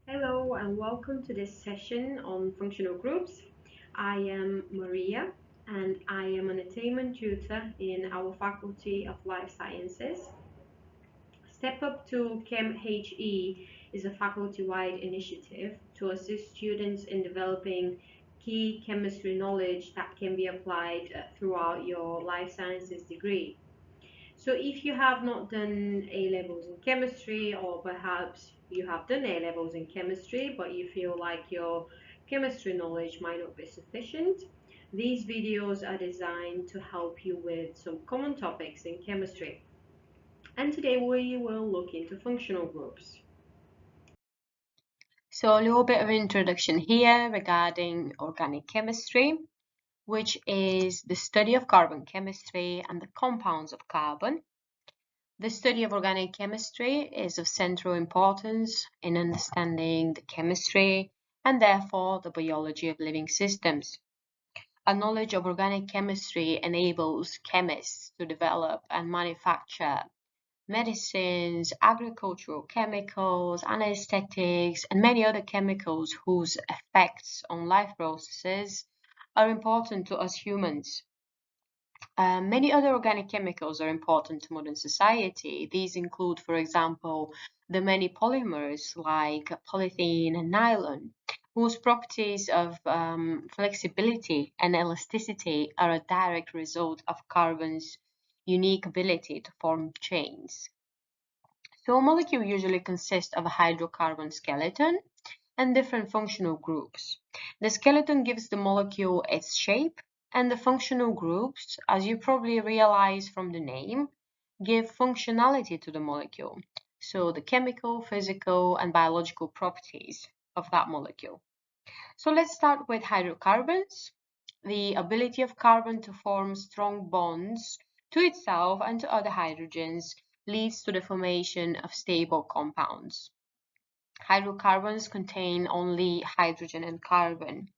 Hello and welcome to this session on functional groups. I am Maria and I am an attainment tutor in our Faculty of Life Sciences. Step Up to ChemHE is a faculty-wide initiative to assist students in developing key chemistry knowledge that can be applied throughout your life sciences degree. So if you have not done A levels in chemistry, or perhaps you have done A levels in chemistry, but you feel like your chemistry knowledge might not be sufficient, these videos are designed to help you with some common topics in chemistry. And today we will look into functional groups. So a little bit of introduction here regarding organic chemistry, which is the study of carbon chemistry and the compounds of carbon. The study of organic chemistry is of central importance in understanding the chemistry and therefore the biology of living systems. A knowledge of organic chemistry enables chemists to develop and manufacture medicines, agricultural chemicals, anesthetics, and many other chemicals whose effects on life processes are important to us humans. Many other organic chemicals are important to modern society. These include, for example, the many polymers like polythene and nylon, whose properties of flexibility and elasticity are a direct result of carbon's unique ability to form chains. So a molecule usually consists of a hydrocarbon skeleton and different functional groups. The skeleton gives the molecule its shape, and the functional groups, as you probably realize from the name, give functionality to the molecule. So the chemical, physical, and biological properties of that molecule. So let's start with hydrocarbons. The ability of carbon to form strong bonds to itself and to other hydrogens leads to the formation of stable compounds. Hydrocarbons contain only hydrogen and carbon.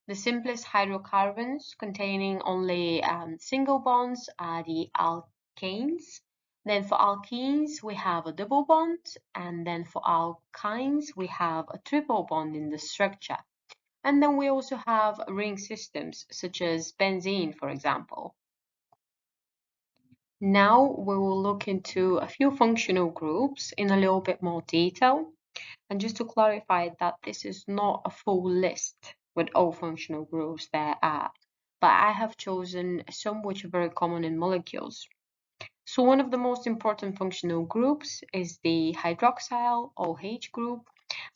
The simplest hydrocarbons containing only single bonds are the alkanes. Then for alkenes, we have a double bond, and then for alkynes, we have a triple bond in the structure. And then we also have ring systems, such as benzene, for example. Now we will look into a few functional groups in a little bit more detail. And just to clarify that this is not a full list with all functional groups there are, but I have chosen some which are very common in molecules. So one of the most important functional groups is the hydroxyl OH group,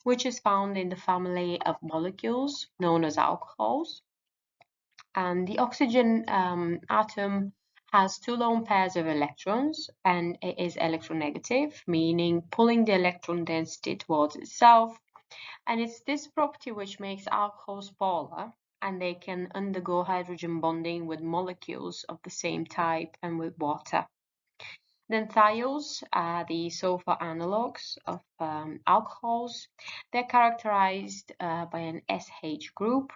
which is found in the family of molecules known as alcohols. And the oxygen atom has two lone pairs of electrons and it is electronegative, meaning pulling the electron density towards itself. And it's this property which makes alcohols polar and they can undergo hydrogen bonding with molecules of the same type and with water. Then thiols are the sulfur analogues of alcohols. They're characterized by an SH group.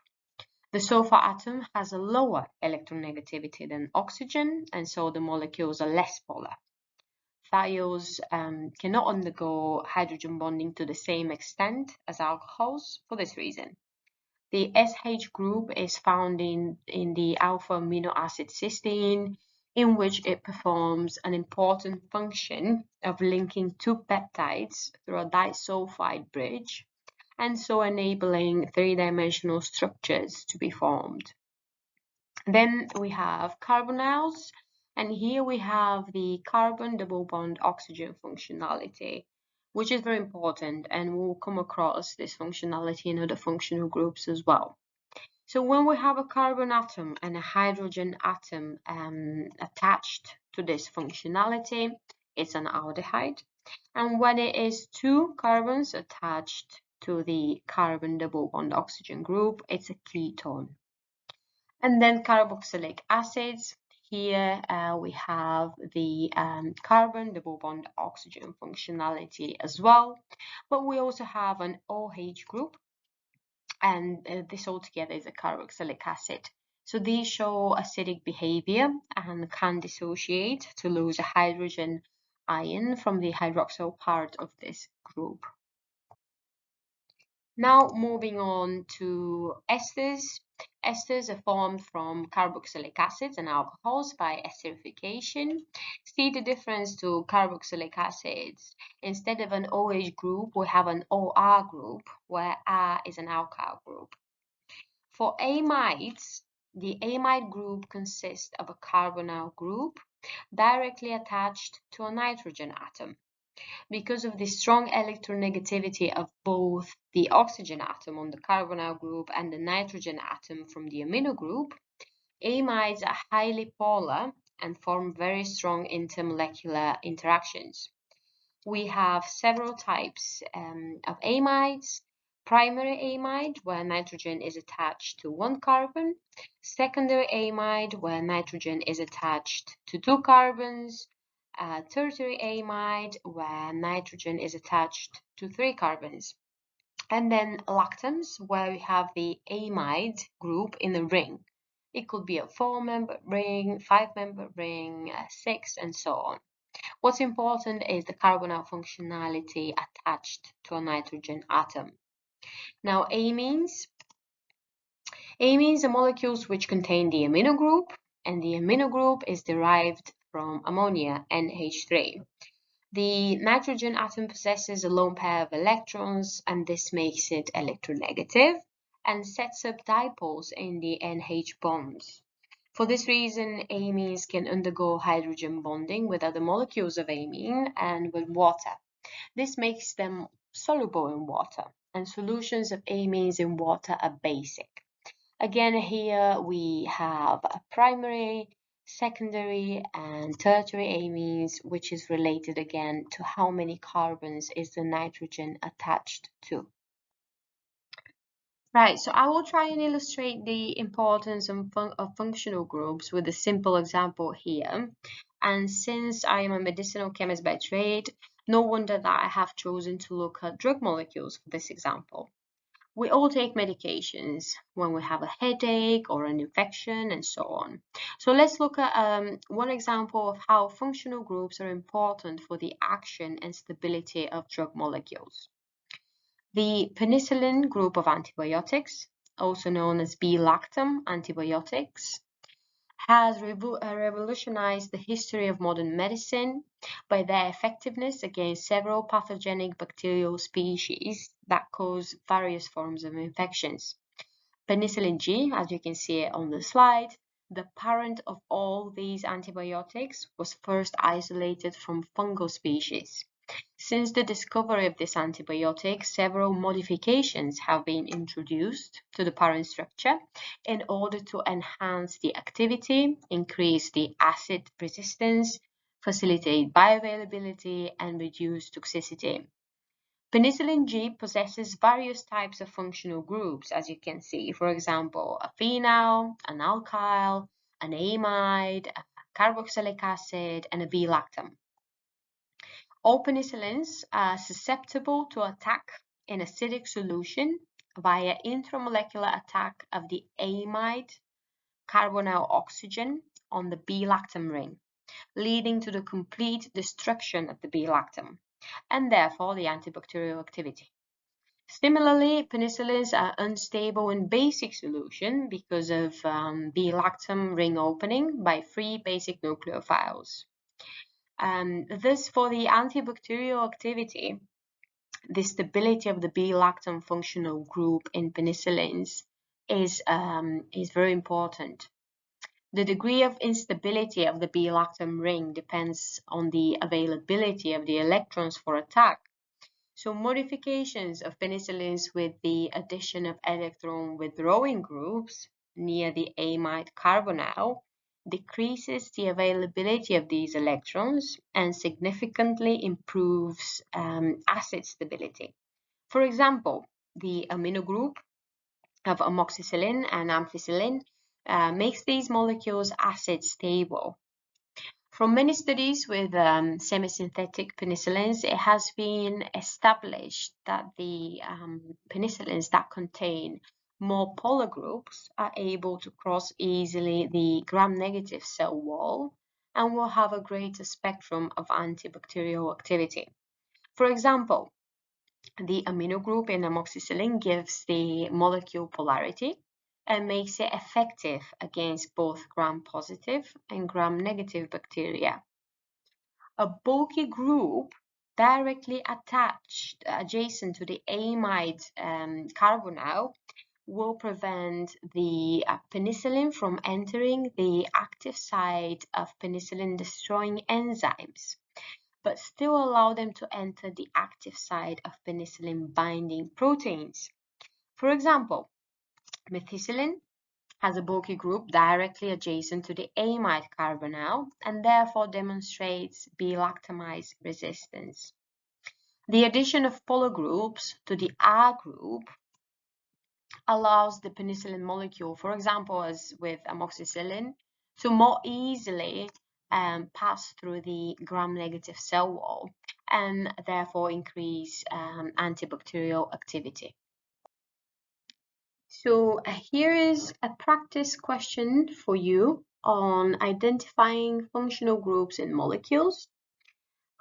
The sulfur atom has a lower electronegativity than oxygen, and so the molecules are less polar. Thiols cannot undergo hydrogen bonding to the same extent as alcohols for this reason. The SH group is found in the alpha amino acid cysteine, in which it performs an important function of linking two peptides through a disulfide bridge, and so enabling three-dimensional structures to be formed. Then we have carbonyls, and here we have the carbon double bond oxygen functionality, which is very important, and we'll come across this functionality in other functional groups as well. So when we have a carbon atom and a hydrogen atom attached to this functionality, it's an aldehyde. And when it is two carbons attached to the carbon double bond oxygen group, it's a ketone. And then carboxylic acids. Here we have the carbon double bond oxygen functionality as well. But we also have an OH group, and this altogether is a carboxylic acid. So these show acidic behavior and can dissociate to lose a hydrogen ion from the hydroxyl part of this group. Now moving on to esters. Esters are formed from carboxylic acids and alcohols by esterification. See the difference to carboxylic acids. Instead of an OH group, we have an OR group, where R is an alkyl group. For amides, the amide group consists of a carbonyl group directly attached to a nitrogen atom. Because of the strong electronegativity of both the oxygen atom on the carbonyl group and the nitrogen atom from the amino group, amides are highly polar and form very strong intermolecular interactions. We have several types of amides. Primary amide, where nitrogen is attached to one carbon. Secondary amide, where nitrogen is attached to two carbons. Tertiary amide, where nitrogen is attached to three carbons. And then lactams, where we have the amide group in a ring. It could be a 4-member ring, 5-member ring, 6, and so on. What's important is the carbonyl functionality attached to a nitrogen atom. Now, amines. Amines are molecules which contain the amino group, and the amino group is derived from ammonia, NH3. The nitrogen atom possesses a lone pair of electrons, and this makes it electronegative and sets up dipoles in the NH bonds. For this reason, amines can undergo hydrogen bonding with other molecules of amine and with water. This makes them soluble in water, and solutions of amines in water are basic. Again, here we have a primary, secondary, and tertiary amines, which is related again to how many carbons is the nitrogen attached to. Right, so I will try and illustrate the importance of functional groups with a simple example here. And since I am a medicinal chemist by trade, no wonder that I have chosen to look at drug molecules for this example. We all take medications when we have a headache or an infection and so on. So let's look at one example of how functional groups are important for the action and stability of drug molecules. The penicillin group of antibiotics, also known as B-lactam antibiotics, has revolutionized the history of modern medicine by their effectiveness against several pathogenic bacterial species that cause various forms of infections. Penicillin G, as you can see on the slide, the parent of all these antibiotics, was first isolated from fungal species. Since the discovery of this antibiotic, several modifications have been introduced to the parent structure in order to enhance the activity, increase the acid resistance, facilitate bioavailability, and reduce toxicity. Penicillin G possesses various types of functional groups, as you can see. For example, a phenyl, an alkyl, an amide, a carboxylic acid, and a B-lactam. All penicillins are susceptible to attack in acidic solution via intramolecular attack of the amide carbonyl oxygen on the B-lactam ring, leading to the complete destruction of the B-lactam and therefore the antibacterial activity. Similarly, penicillins are unstable in basic solution because of B-lactam ring opening by free basic nucleophiles. Thus, for the antibacterial activity, the stability of the B-lactam functional group in penicillins is very important. The degree of instability of the B-lactam ring depends on the availability of the electrons for attack. So modifications of penicillins with the addition of electron withdrawing groups near the amide carbonyl decreases the availability of these electrons and significantly improves acid stability. For example, the amino group of amoxicillin and ampicillin makes these molecules acid stable. From many studies with semi-synthetic penicillins, it has been established that the penicillins that contain more polar groups are able to cross easily the gram-negative cell wall and will have a greater spectrum of antibacterial activity. For example, The amino group in amoxicillin gives the molecule polarity and makes it effective against both gram-positive and gram-negative bacteria. A bulky group directly attached adjacent to the amide carbonyl will prevent the penicillin from entering the active site of penicillin-destroying enzymes, but still allow them to enter the active site of penicillin-binding proteins. For example, methicillin has a bulky group directly adjacent to the amide carbonyl and therefore demonstrates B-lactamase resistance. The addition of polar groups to the R group allows the penicillin molecule, for example, as with amoxicillin, to more easily pass through the gram-negative cell wall and therefore increase antibacterial activity. So here is a practice question for you on identifying functional groups in molecules.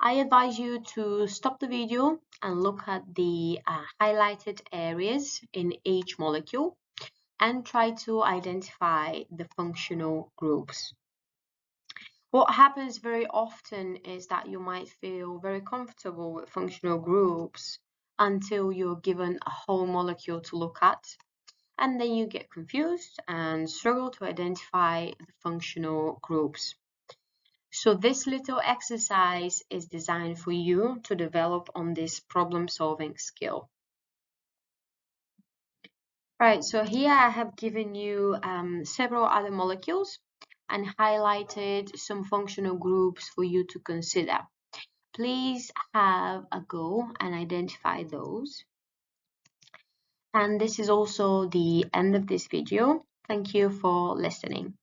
I advise you to stop the video and look at the highlighted areas in each molecule and try to identify the functional groups. What happens very often is that you might feel very comfortable with functional groups until you're given a whole molecule to look at, and then you get confused and struggle to identify the functional groups. So this little exercise is designed for you to develop on this problem-solving skill. Right, so here I have given you several other molecules and highlighted some functional groups for you to consider. Please have a go and identify those. And this is also the end of this video. Thank you for listening.